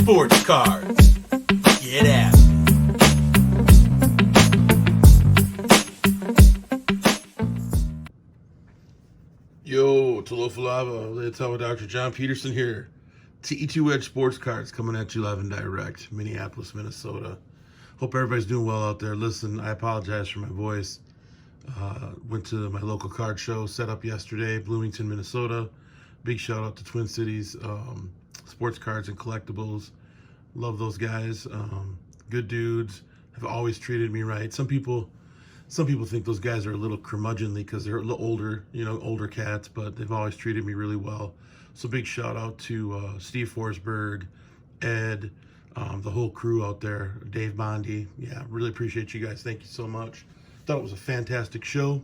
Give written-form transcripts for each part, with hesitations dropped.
Sports Cards. Get at it. Yo, Talofalava, let's talk with Dr. John Peterson here. TE2 Sports Cards coming at you live and direct, Minneapolis, Minnesota. Hope everybody's doing well out there. Listen, I apologize for my voice. Went to my local card show set up yesterday, Bloomington, Minnesota. Big shout out to Twin Cities Sports Cards and Collectibles. Love those guys. Good dudes. Have always treated me right. Some people think those guys are a little curmudgeonly because they're a little older, older cats, but they've always treated me really well. So big shout out to Steve Forsberg, Ed, the whole crew out there, Dave Bondi. Yeah, really appreciate you guys. Thank you so much. Thought it was a fantastic show.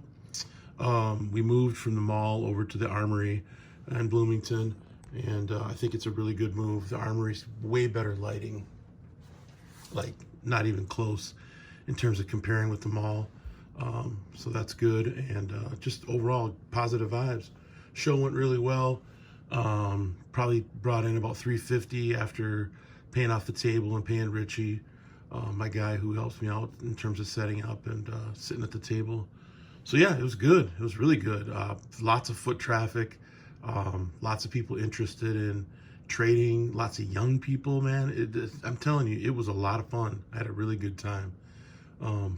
We moved from the mall over to the Armory in Bloomington, and I think it's a really good move. The Armory's way better lighting, like not even close in terms of comparing with the mall. So that's good, and just overall positive vibes. Show went really well. Probably brought in about $350 after paying off the table and paying Richie, my guy who helps me out in terms of setting up and sitting at the table. So yeah, it was good. It was really good. Lots of foot traffic, lots of people interested in trading, lots of young people, man. I'm telling you, it was a lot of fun. I had a really good time.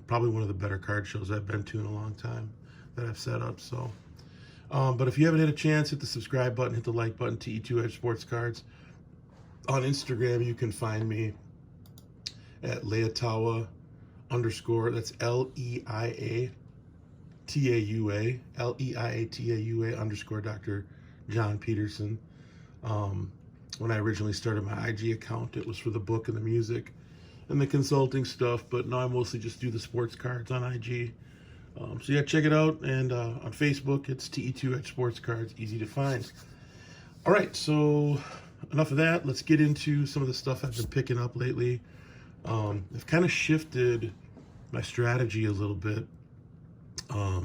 Probably one of the better card shows I've been to in a long time that I've set up. So, but if you haven't had a chance, hit the subscribe button, hit the like button, TE2 Sports Cards. On Instagram, you can find me at Leataua_, that's Leiataua Dr. John Peterson. When I originally started my IG account, it was for the book and the music and the consulting stuff, but now I mostly just do the sports cards on IG. So yeah, check it out. And on Facebook, it's TE2 Sports Cards, easy to find. All right, so enough of that. Let's get into some of the stuff I've been picking up lately. I've kind of shifted my strategy a little bit. I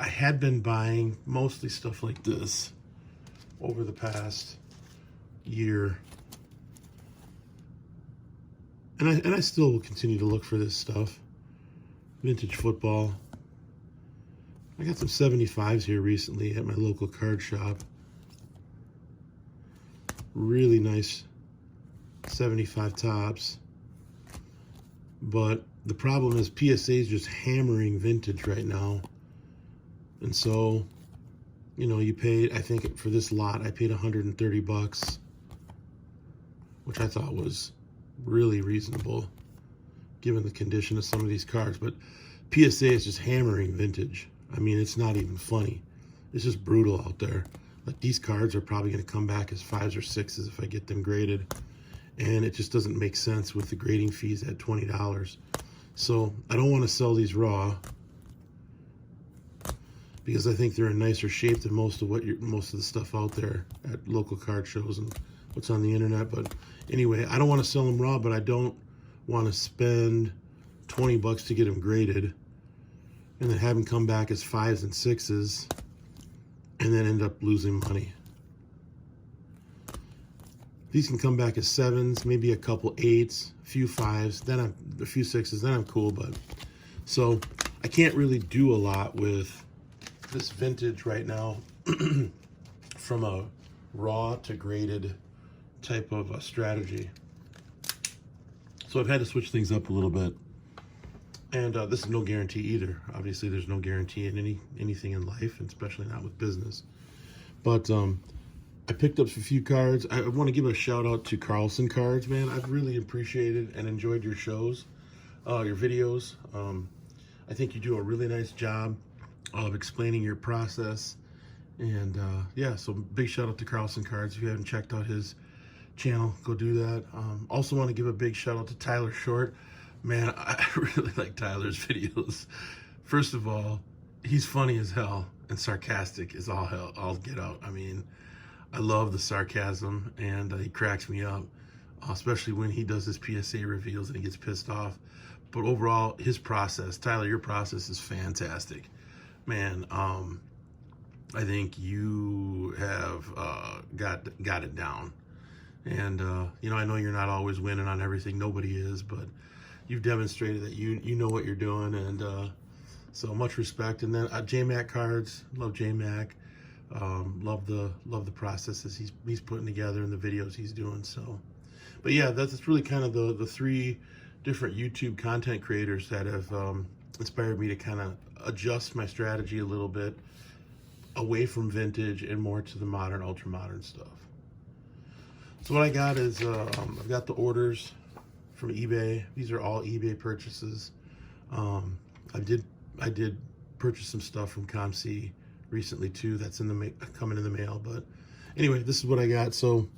had been buying mostly stuff like this over the past year. And I still will continue to look for this stuff. Vintage football. I got some 75s here recently at my local card shop. Really nice 75 tops. But the problem is PSA is just hammering vintage right now. And so, you paid, I think for this lot, I paid $130, which I thought was really reasonable given the condition of some of these cards. But PSA is just hammering vintage. I mean, it's not even funny. It's just brutal out there. Like, these cards are probably going to come back as 5s or 6s if I get them graded, and it just doesn't make sense with the grading fees at $20. So I don't want to sell these raw because I think they're in nicer shape than most of the stuff out there at local card shows and what's on the internet. But anyway, I don't want to sell them raw, but I don't want to spend $20 to get them graded and then have them come back as 5s and 6s and then end up losing money. These can come back as 7s, maybe a couple 8s, a few 5s, then a few 6s, then I'm cool. But so I can't really do a lot with this vintage right now from a raw to graded type of strategy. So I've had to switch things up a little bit. And this is no guarantee either. Obviously, there's no guarantee in anything in life, and especially not with business. But I picked up a few cards. I want to give a shout out to Carlson Cards, man. I've really appreciated and enjoyed your shows, your videos. I think you do a really nice job of explaining your process. And yeah, so big shout out to Carlson Cards. If you haven't checked out his channel, go do that. Also want to give a big shout out to Tyler Short. Man, I really like Tyler's videos. First of all, he's funny as hell and sarcastic as all hell, all get out. I mean, I love the sarcasm, and he cracks me up, especially when he does his PSA reveals and he gets pissed off. But overall, his process, Tyler, your process is fantastic. Man, I think you have got it down. And, you know, I know you're not always winning on everything. Nobody is, but you've demonstrated that you know what you're doing. And so much respect. And then JMAC Cards, love JMAC. Love the processes he's putting together and the videos he's doing. So, but yeah, that's really kind of the three different YouTube content creators that have inspired me to kind of adjust my strategy a little bit away from vintage and more to the modern, ultra modern stuff. So what I got is I've got the orders from eBay. These are all eBay purchases. I did purchase some stuff from ComC recently too. That's coming in the mail. But anyway, this is what I got. So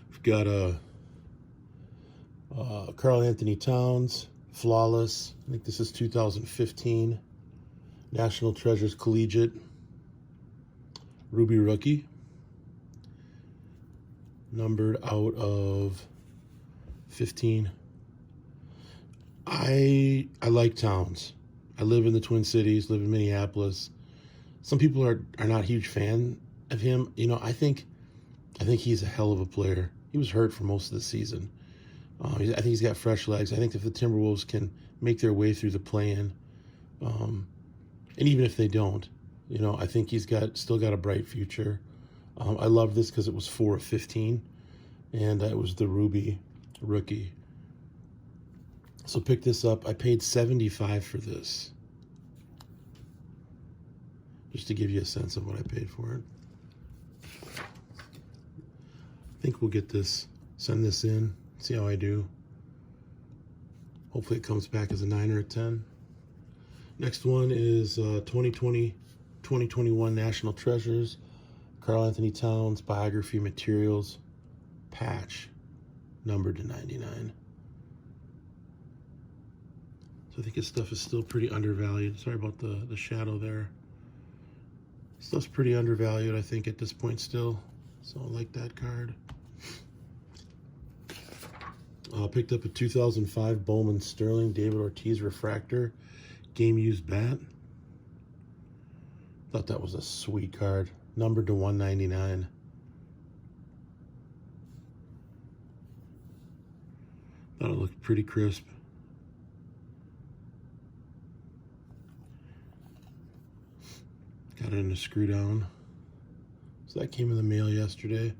we've got Karl Anthony Towns, Flawless. I think this is 2015. National Treasures Collegiate, Ruby Rookie, numbered out of 15. I like Towns. I live in the Twin Cities, live in Minneapolis. Some people are not huge fan of him. You know, I think he's a hell of a player. He was hurt for most of the season. I think he's got fresh legs. I think if the Timberwolves can make their way through the play-in, and even if they don't, you know, I think he's still got a bright future. I love this because it was 4 of 15, and it was the Ruby Rookie. So pick this up. I paid $75 for this, just to give you a sense of what I paid for it. I think we'll get this, send this in, see how I do. Hopefully it comes back as a 9 or a 10. Next one is 2020-2021 National Treasures, Karl Anthony Towns Biography Materials patch, numbered to 99. So I think his stuff is still pretty undervalued. Sorry about the shadow there. Stuff's pretty undervalued, I think, at this point still. So I like that card. Picked up a 2005 Bowman Sterling David Ortiz Refractor Game Used Bat. Thought that was a sweet card. Numbered to 199. Thought it looked pretty crisp. Got it in a screw down. So that came in the mail yesterday.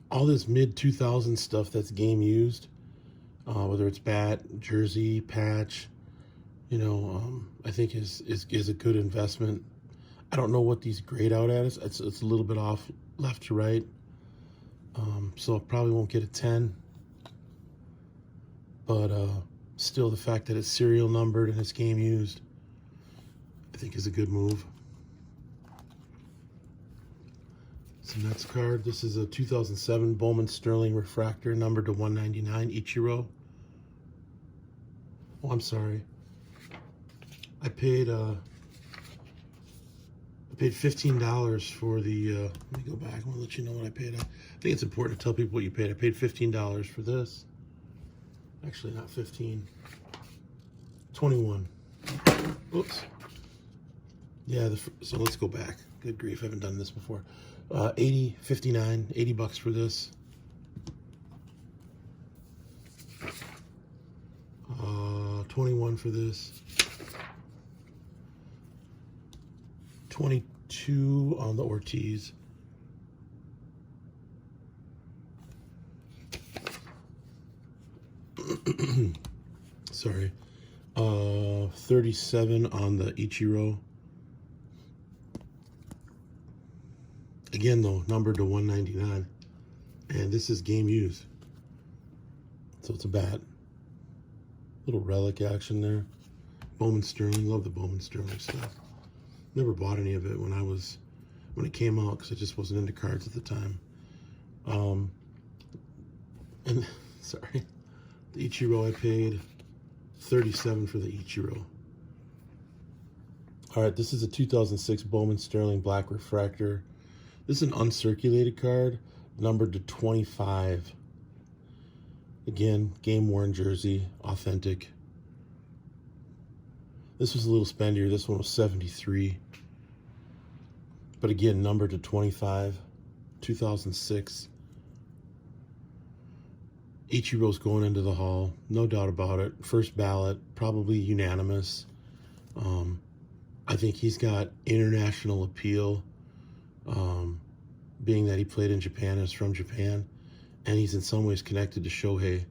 All this mid-2000s stuff that's game used, whether it's bat, jersey, patch, you know, I think is a good investment. I don't know what these grade out at. It's a little bit off left to right. So I probably won't get a 10. But still, the fact that it's serial numbered and it's game used, I think is a good move. So next card, this is a 2007 Bowman Sterling Refractor, numbered to 199, Ichiro. Oh, I'm sorry. I paid $15 for the, let me go back, I want to let you know what I paid. I think it's important to tell people what you paid. I paid $15 for this. Actually, not 15, 21. Oops. Yeah, so let's go back. Good grief, I haven't done this before. 59, 80 bucks for this. 21 for this. 22 on the Ortiz. Sorry. 37 on the Ichiro. Again, though, numbered to 199. And this is game used. So it's a bat. Little relic action there. Bowman Sterling. Love the Bowman Sterling stuff. Never bought any of it when it came out because I just wasn't into cards at the time. And sorry, the Ichiro I paid $37 for the Ichiro. All right, this is a 2006 Bowman Sterling Black Refractor. This is an uncirculated card, numbered to 25. Again, game-worn jersey, authentic. This was a little spendier. This one was 73. But again, numbered to 25. 2006. Ichiro's going into the Hall, no doubt about it. First ballot, probably unanimous. I think he's got international appeal, being that he played in Japan and is from Japan, and he's in some ways connected to Shohei.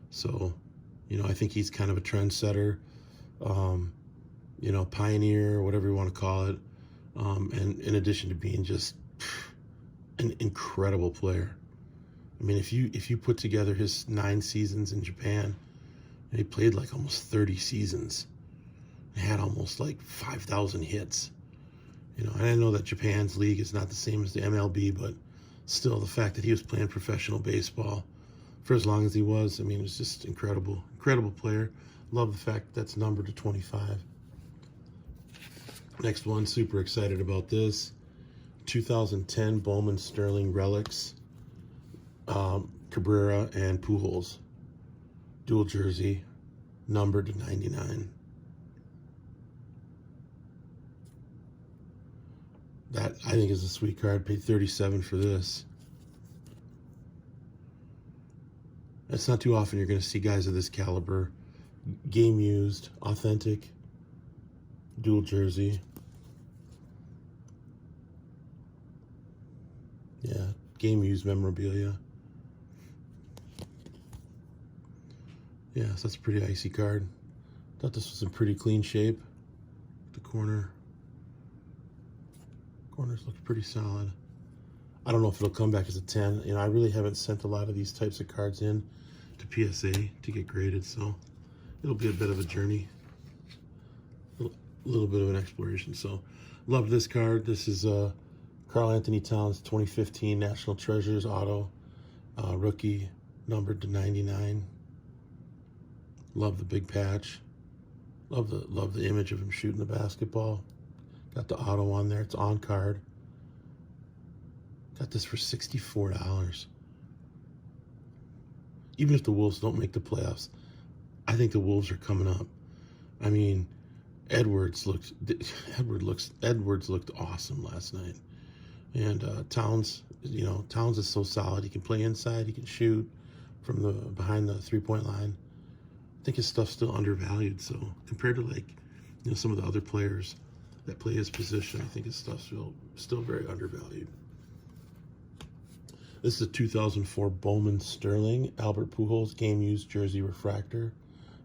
So, I think he's kind of a trendsetter, pioneer, whatever you want to call it. And in addition to being just an incredible player. I mean, if you put together his 9 seasons in Japan, and he played like almost 30 seasons, he had almost like 5,000 hits. And I know that Japan's league is not the same as the MLB, but still, the fact that he was playing professional baseball for as long as he was, I mean, it was just incredible. Incredible player. Love the fact that's numbered to 25. Next one, super excited about this. 2010 Bowman Sterling Relics. Cabrera and Pujols. Dual jersey, numbered to 99. That, I think, is a sweet card. Paid $37 for this. It's not too often you're going to see guys of this caliber. Game used, authentic, dual jersey. Yeah, game used memorabilia. Yeah, so that's a pretty icy card. Thought this was in pretty clean shape. The corners look pretty solid. I don't know if it'll come back as a 10. I really haven't sent a lot of these types of cards in to PSA to get graded, so it'll be a bit of a journey, a little bit of an exploration. So, love this card. This is Karl Anthony Towns 2015 National Treasures Auto, rookie, numbered to 99. Love the big patch. Love the image of him shooting the basketball. Got the auto on there. It's on card. Got this for $64. Even if the Wolves don't make the playoffs, I think the Wolves are coming up. I mean, Edwards looked awesome last night. And Towns, Towns is so solid. He can play inside. He can shoot from behind the 3-point line. I think his stuff's still undervalued. So compared to some of the other players that play his position, I think his stuff's still very undervalued. This is a 2004 Bowman Sterling Albert Pujols game used jersey refractor,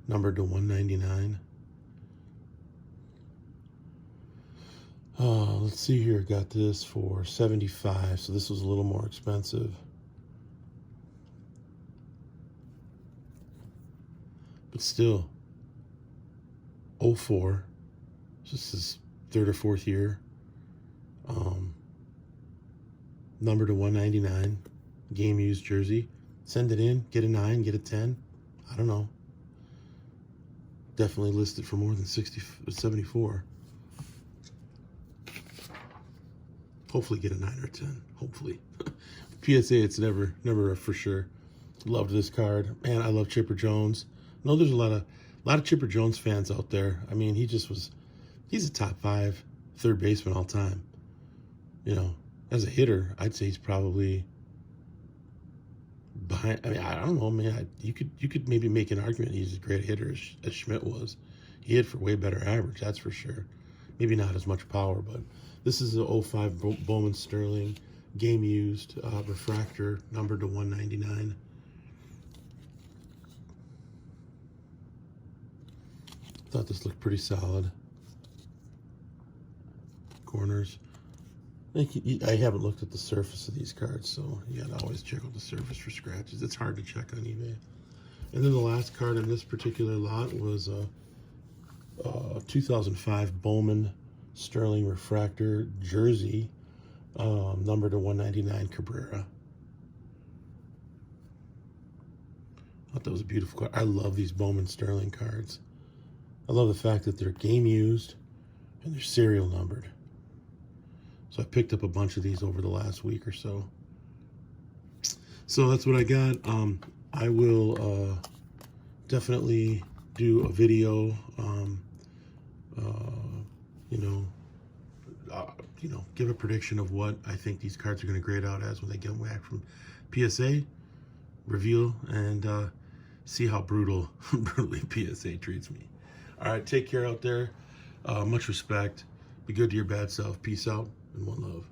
numbered to 199. Let's see here. Got this for $75, so this was a little more expensive. But still, 04. This is 3rd or 4th year. Number to 199. Game used jersey. Send it in. Get a 9. Get a 10. I don't know. Definitely listed for more than 74. Hopefully get a 9 or 10. Hopefully. PSA, it's never a for sure. Loved this card. Man, I love Chipper Jones. I know there's a lot of Chipper Jones fans out there. I mean, he's a top 5 third baseman all time. As a hitter, I'd say he's probably behind. I mean, I don't know, man. You could maybe make an argument he's as great a hitter as Schmidt was. He hit for way better average, that's for sure. Maybe not as much power, but this is a 05 Bowman Sterling, game used, refractor, numbered to 199. Thought this looked pretty solid. Corners. I haven't looked at the surface of these cards, so you gotta always check out the surface for scratches. It's hard to check on eBay. And then the last card in this particular lot was a 2005 Bowman Sterling refractor jersey, numbered to 199 Cabrera. I thought that was a beautiful card. I love these Bowman Sterling cards. I love the fact that they're game used and they're serial numbered. So I picked up a bunch of these over the last week or so. So that's what I got. I will definitely do a video, give a prediction of what I think these cards are going to grade out as when they get back from PSA, reveal, and see how brutally PSA treats me. All right, take care out there. Much respect. Be good to your bad self. Peace out and one love.